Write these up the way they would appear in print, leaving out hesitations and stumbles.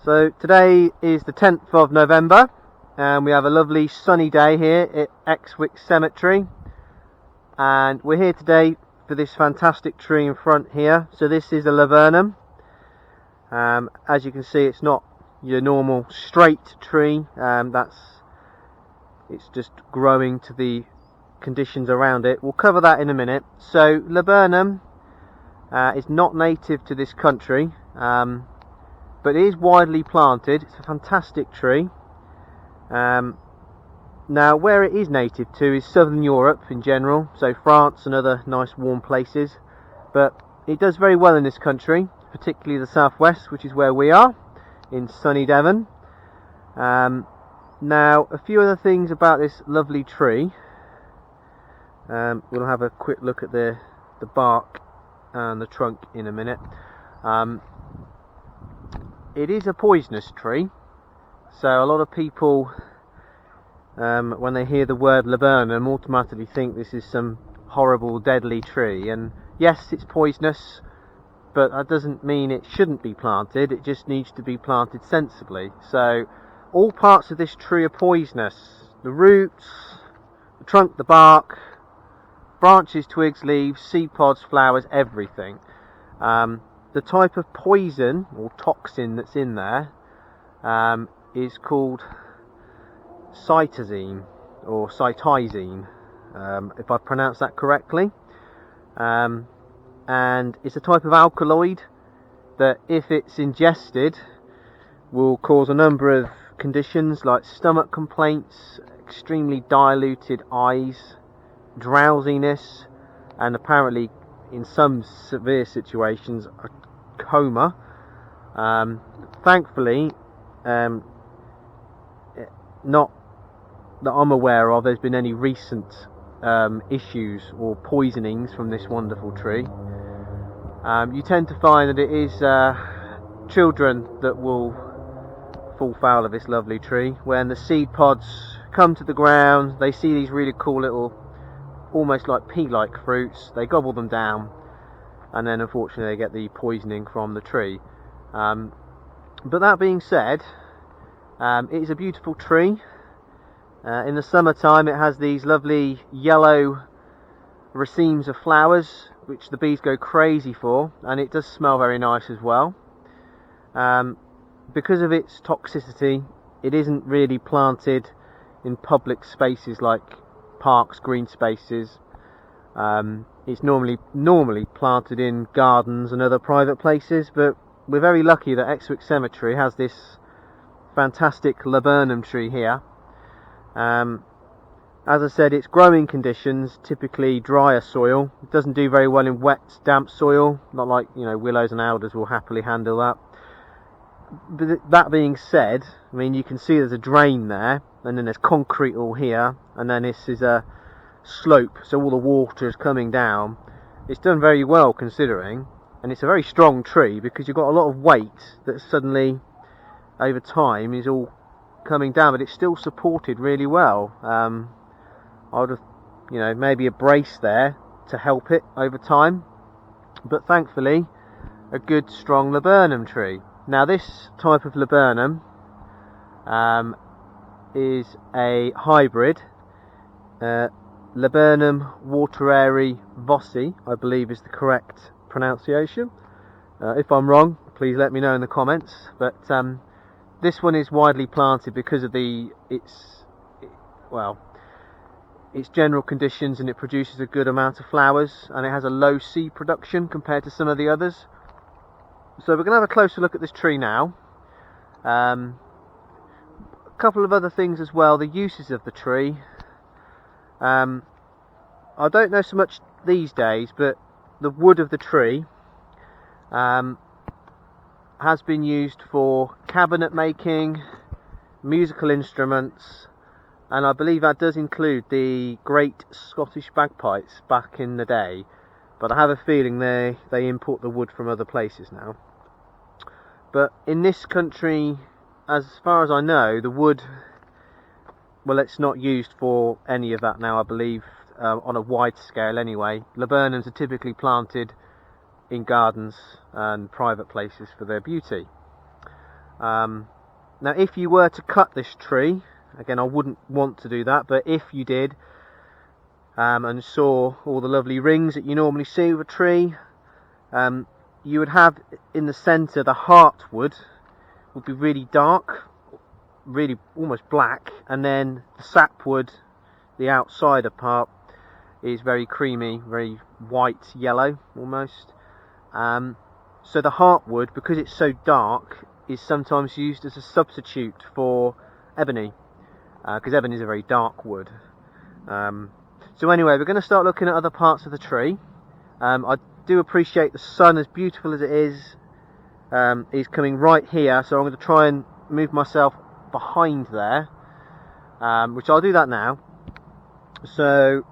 So today is the 10th of November and we have a lovely sunny day here at Exwick Cemetery, and we're here today for this fantastic tree in front here. So this is a laburnum. As you can see, it's not your normal straight tree, it's just growing to the conditions around it. We'll cover that in a minute. So laburnum is not native to this country, but it is widely planted. It's a fantastic tree. Now where it is native to is southern Europe in general, so France and other nice warm places, but it does very well in this country, particularly the southwest, which is where we are, in sunny Devon. Now a few other things about this lovely tree. We'll have a quick look at the bark and the trunk in a minute. It is a poisonous tree, so a lot of people, when they hear the word laburnum, automatically think this is some horrible deadly tree. And yes, it's poisonous, but that doesn't mean it shouldn't be planted. It just needs to be planted sensibly. So all parts of this tree are poisonous: the roots, the trunk, the bark, branches, twigs, leaves, seed pods, flowers, everything. The type of poison or toxin that's in there is called cytosine or cytizine, if I pronounce that correctly. And it's a type of alkaloid that, if it's ingested, will cause a number of conditions like stomach complaints, extremely diluted eyes, drowsiness, and apparently in some severe situations a coma. Thankfully, not that I'm aware of, there's been any recent issues or poisonings from this wonderful tree. You tend to find that it is children that will fall foul of this lovely tree. When the seed pods come to the ground, they see these really cool little, almost like pea-like fruits, they gobble them down, and then unfortunately they get the poisoning from the tree. But that being said, it is a beautiful tree. In the summertime it has these lovely yellow racemes of flowers which the bees go crazy for, and it does smell very nice as well. Because of its toxicity, it isn't really planted in public spaces like parks, green spaces. It's normally planted in gardens and other private places, but we're very lucky that Exwick Cemetery has this fantastic laburnum tree here. As I said, its growing conditions typically drier soil. It doesn't do very well in wet, damp soil, not like, willows and alders will happily handle that. But that being said, I mean, you can see there's a drain there, and then there's concrete all here, and then this is a slope, so all the water is coming down. It's done very well considering, and it's a very strong tree because you've got a lot of weight that suddenly over time is all coming down, but it's still supported really well. I would have, maybe a brace there to help it over time, but thankfully a good strong laburnum tree. Now this type of laburnum is a hybrid. Laburnum watereri Vossii, I believe, is the correct pronunciation. If I'm wrong, please let me know in the comments. But this one is widely planted because of its general conditions, and it produces a good amount of flowers, and it has a low seed production compared to some of the others. So we're going to have a closer look at this tree now. A couple of other things as well, the uses of the tree. I don't know so much these days, but the wood of the tree has been used for cabinet making, musical instruments, and I believe that does include the great Scottish bagpipes back in the day, but I have a feeling they import the wood from other places now. But in this country, as far as I know, the wood, well, it's not used for any of that now, I believe, on a wide scale anyway. Laburnums are typically planted in gardens and private places for their beauty. Now if you were to cut this tree, again I wouldn't want to do that, but if you did and saw all the lovely rings that you normally see with a tree, you would have in the centre the heartwood would be really dark, really almost black, and then the sapwood, the outsider part, is very creamy, very white yellow almost. So the heartwood, because it's so dark, is sometimes used as a substitute for ebony, because ebony is a very dark wood. So anyway, we're going to start looking at other parts of the tree. I do appreciate the sun, as beautiful as it is coming right here, so I'm going to try and move myself behind there, which I'll do that now. So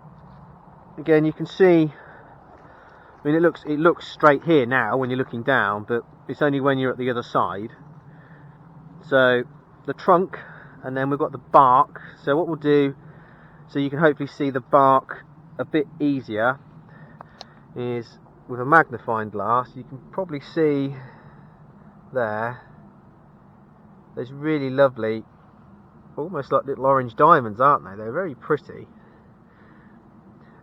again, you can see, I mean, it looks straight here now when you're looking down, but it's only when you're at the other side. So the trunk, and then we've got the bark. So what we'll do, so you can hopefully see the bark a bit easier, is with a magnifying glass, you can probably see there's really lovely, almost like little orange diamonds, aren't they? They're very pretty.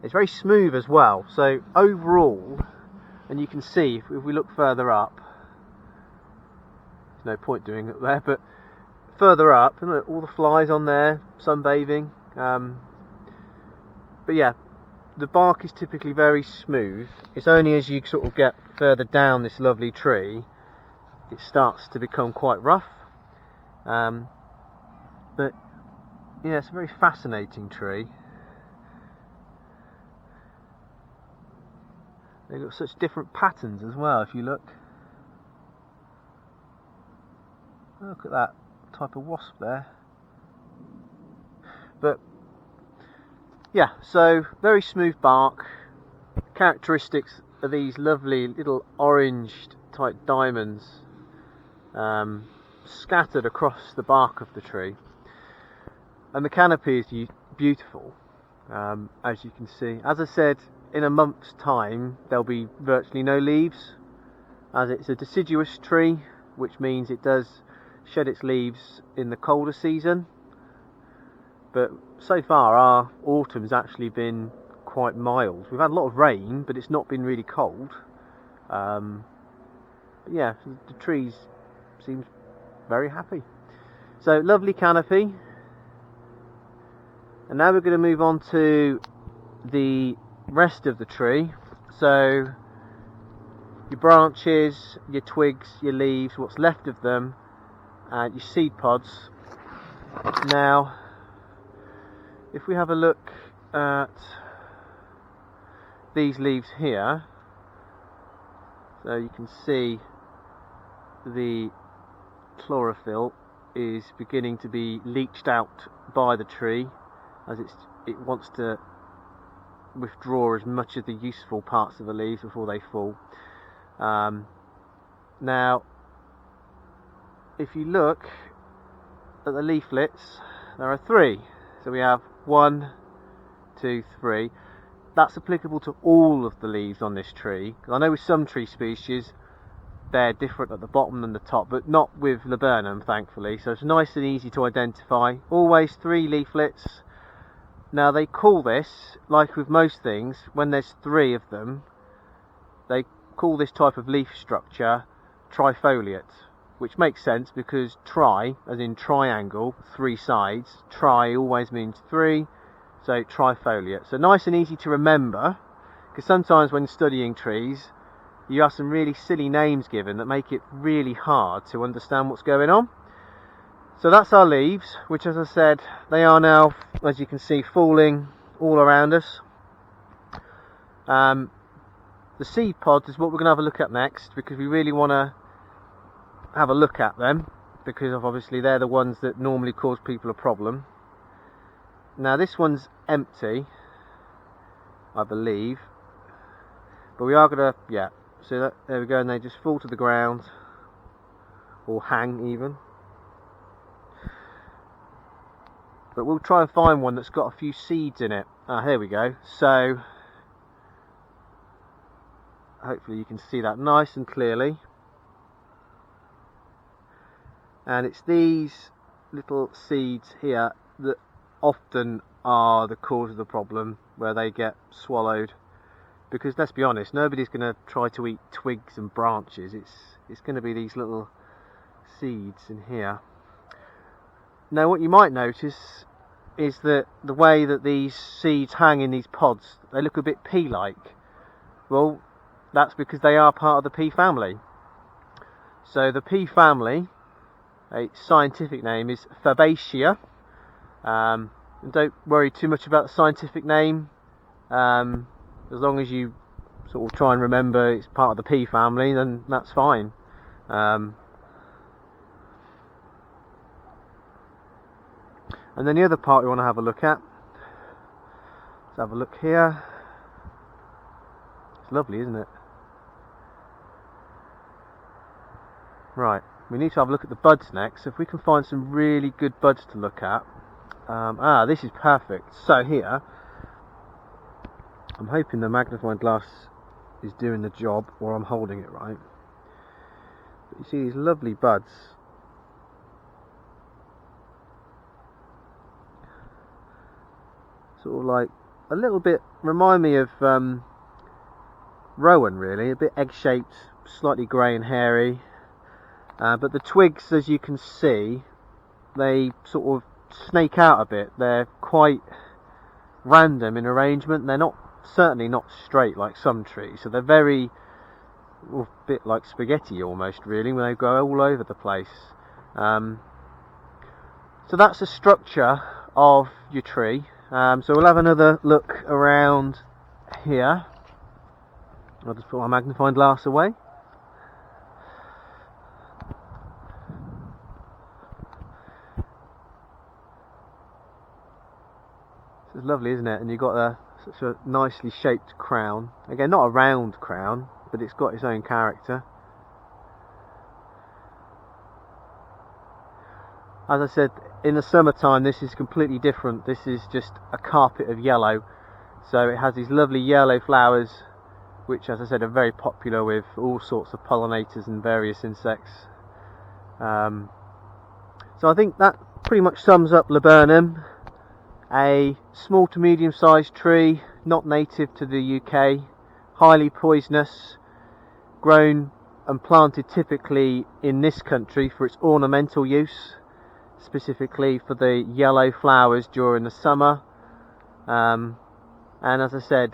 It's very smooth as well, so overall, and you can see if we look further up, there's no point doing it there, but further up, and all the flies on there sunbathing. But yeah, the bark is typically very smooth. It's only as you sort of get further down this lovely tree it starts to become quite rough. But yeah, it's a very fascinating tree. They've got such different patterns as well, if you look. Look at that type of wasp there. But yeah, so very smooth bark. Characteristics of these lovely little orange type diamonds scattered across the bark of the tree. And the canopy is beautiful, as you can see. As I said, in a month's time there'll be virtually no leaves, as it's a deciduous tree, which means it does shed its leaves in the colder season. But so far our autumn's actually been quite mild. We've had a lot of rain, but it's not been really cold. But yeah, the trees seems very happy. So lovely canopy. And now we're going to move on to the rest of the tree. So your branches, your twigs, your leaves, what's left of them, and your seed pods. Now if we have a look at these leaves here, so you can see the chlorophyll is beginning to be leached out by the tree, as it wants to withdraw as much of the useful parts of the leaves before they fall. Now if you look at the leaflets, there are 3. So we have 1, 2, 3. That's applicable to all of the leaves on this tree. I know with some tree species they're different at the bottom than the top, but not with Laburnum, thankfully. So it's nice and easy to identify. Always 3 leaflets. Now they call this, like with most things, when there's 3 of them, they call this type of leaf structure trifoliate, which makes sense because tri, as in triangle, 3 sides, tri always means 3, so trifoliate. So nice and easy to remember, because sometimes when studying trees you have some really silly names given that make it really hard to understand what's going on. So that's our leaves, which, as I said, they are now, as you can see, falling all around us. The seed pods is what we're going to have a look at next, because we really want to have a look at them, because obviously they're the ones that normally cause people a problem. Now this one's empty, I believe, but we are going to, yeah, so that, there we go, and they just fall to the ground, or hang even. But we'll try and find one that's got a few seeds in it. Here we go. So hopefully you can see that nice and clearly. and it's these little seeds here that often are the cause of the problem, where they get swallowed. Because let's be honest, nobody's going to try to eat twigs and branches. It's going to be these little seeds in here. Now what you might notice is that the way that these seeds hang in these pods, they look a bit pea-like. Well, that's because they are part of the pea family. So the pea family, its scientific name is Fabaceae. And don't worry too much about the scientific name, as long as you sort of try and remember it's part of the pea family, then that's fine. And then the other part we want to have a look at, let's have a look here. It's lovely, isn't it? Right, we need to have a look at the buds next. So if we can find some really good buds to look at. This is perfect. So here, I'm hoping the magnifying glass is doing the job, or I'm holding it right. But you see these lovely buds. Sort of like a little bit, remind me of rowan really, a bit egg-shaped, slightly grey and hairy. But the twigs, as you can see, they sort of snake out a bit. They're quite random in arrangement. They're certainly not straight like some trees. So they're very, a bit like spaghetti almost really, when they go all over the place. So that's the structure of your tree. So we'll have another look around here. I'll just put my magnifying glass away. It's lovely, isn't it? And you've got such a nicely shaped crown. Again, not a round crown, but it's got its own character. As I said, in the summertime this is completely different. This is just a carpet of yellow. So it has these lovely yellow flowers, which, as I said, are very popular with all sorts of pollinators and various insects. So I think that pretty much sums up Laburnum. A small to medium sized tree, not native to the UK, highly poisonous, grown and planted typically in this country for its ornamental use, specifically for the yellow flowers during the summer. And as I said,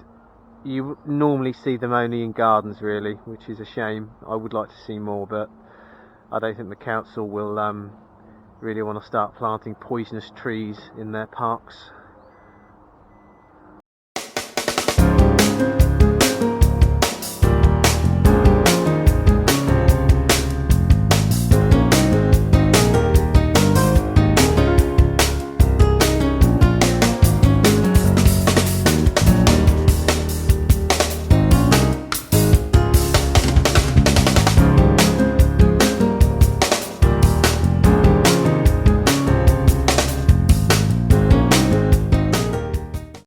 you normally see them only in gardens really, which is a shame. I would like to see more, but I don't think the council will really want to start planting poisonous trees in their parks.